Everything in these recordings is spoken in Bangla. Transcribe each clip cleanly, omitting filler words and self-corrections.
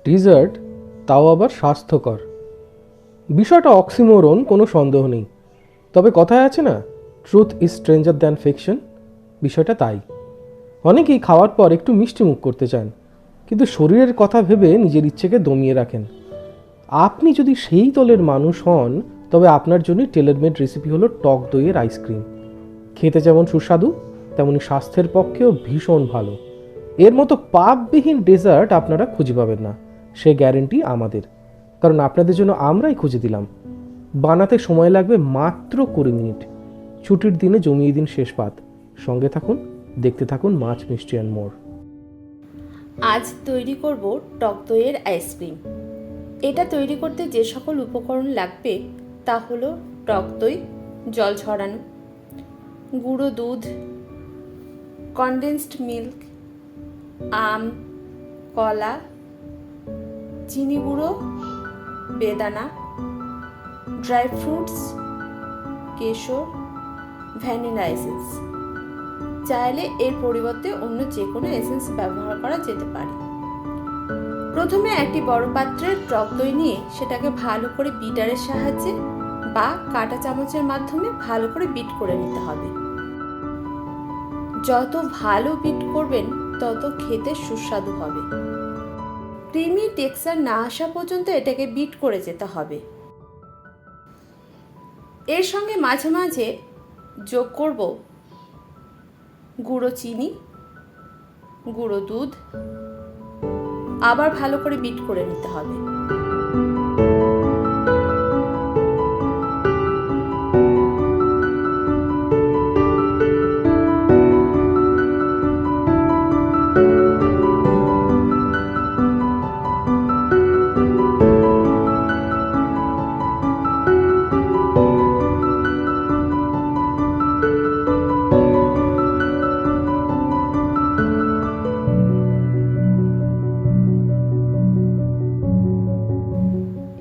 ডেজার্ট, তাও আবার স্বাস্থ্যকর। বিষয়টা অক্সিমোরন, কোনো সন্দেহ নেই। তবে কথায় আছে না, truth is stranger than fiction. বিষয়টা তাই। অনেকেই খাওয়ার পর একটু মিষ্টি মুখ করতে চান, কিন্তু শরীরের কথা ভেবে নিজের ইচ্ছেকে দমিয়ে রাখেন। আপনি যদি সেই দলের মানুষ হন, তবে আপনার জন্য টেলারমেড রেসিপি হলো টক দইয়ের আইসক্রিম। খেতে যেমন সুস্বাদু, তেমনি স্বাস্থ্যের পক্ষেও ভীষণ ভালো। এর মতো পাপবিহীন ডেজার্ট আপনারা খুঁজে পাবেন না, সে গ্যারেন্টি আমাদের। কারণ আপনাদের জন্য আমরাই খুঁজে দিলাম। বানাতে সময় লাগবে মাত্র 20 মিনিট। ছুটির দিনে জমিয়ে দিন শেষ পাত। সঙ্গে থাকুন, দেখতে থাকুন মাছ, মিষ্টি অ্যান্ড মোর। আজ তৈরি করব টক দইয়ের আইসক্রিম। এটা তৈরি করতে যে সকল উপকরণ লাগবে তা হলো টক দই, জল ঝরানো, গুঁড়ো দুধ, কনডেন্সড মিল্ক, আম, কলা, চিনি গুঁড়ো, বেদানা, ড্রাই ফ্রুটস, কেশর, ভ্যানিলা এসেন্স। চাইলে এর পরিবর্তে অন্য যে কোনো এসেন্স ব্যবহার করা যেতে পারে। প্রথমে একটি বড় পাত্রে টক দই নিয়ে সেটাকে ভালো করে বিটারের সাহায্যে বা কাঁটা চামচের মাধ্যমে ভালো করে বিট করে নিতে হবে। যত ভালো বিট করবেন তত খেতে সুস্বাদু হবে। ক্রিমি টেক্সচার না আসা পর্যন্ত এটাকে বিট করে যেতে হবে। এর সঙ্গে মাঝে মাঝে যোগ করব গুঁড়ো চিনি, গুঁড়ো দুধ। আবার ভালো করে বিট করে নিতে হবে।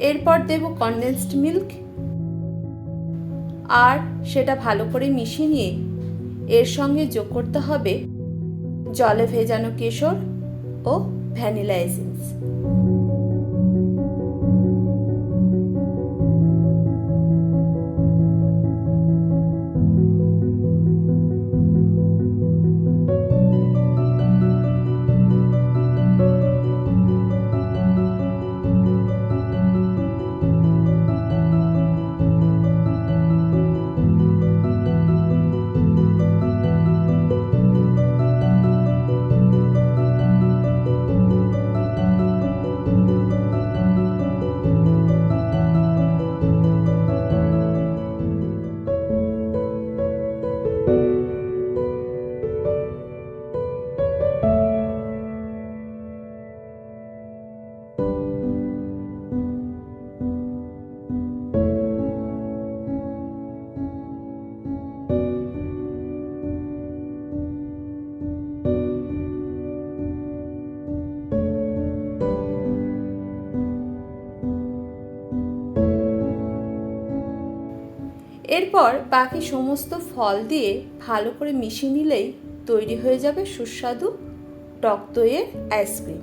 এরপর দেব কনডেন্সড মিল্ক, আর সেটা ভালো করে মিশিয়ে নিয়ে এর সঙ্গে যোগ করতে হবে জলে ভেজানো কেশর ও ভ্যানিলা এসেন্স। এরপর বাকি সমস্ত ফল দিয়ে ভালো করে মিশিয়ে নিলেই তৈরি হয়ে যাবে সুস্বাদু টক দইয়ের আইসক্রিম।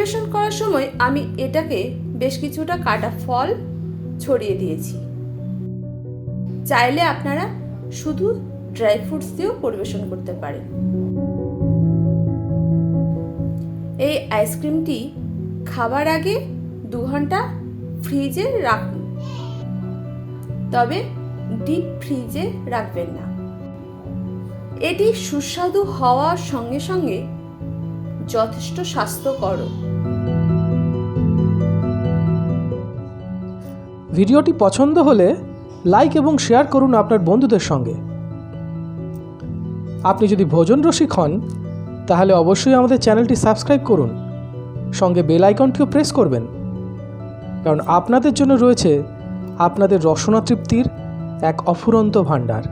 পরিবেশন করার সময় আমি এটাকে বেশ কিছুটা কাটা ফল ছড়িয়ে দিয়েছি। চাইলে আপনারা শুধু ড্রাই ফ্রুটস দিয়েও পরিবেশন করতে পারেন। এই আইসক্রিমটি খাবার আগে 2 ঘন্টা ফ্রিজে রাখুন, তবে ডিপ ফ্রিজে রাখবেন না। এটি সুস্বাদু হওয়ার সঙ্গে সঙ্গে যথেষ্ট স্বাস্থ্যকর। ভিডিওটি পছন্দ হলে লাইক এবং শেয়ার করুন আপনার বন্ধুদের সঙ্গে। আপনি যদি ভোজন রসিক হন তাহলে অবশ্যই আমাদের চ্যানেলটি সাবস্ক্রাইব করুন, সঙ্গে বেল আইকনটিও প্রেস করবেন, কারণ আপনাদের জন্য রয়েছে আপনাদের রসনা তৃপ্তির এক অফুরন্ত ভাণ্ডার।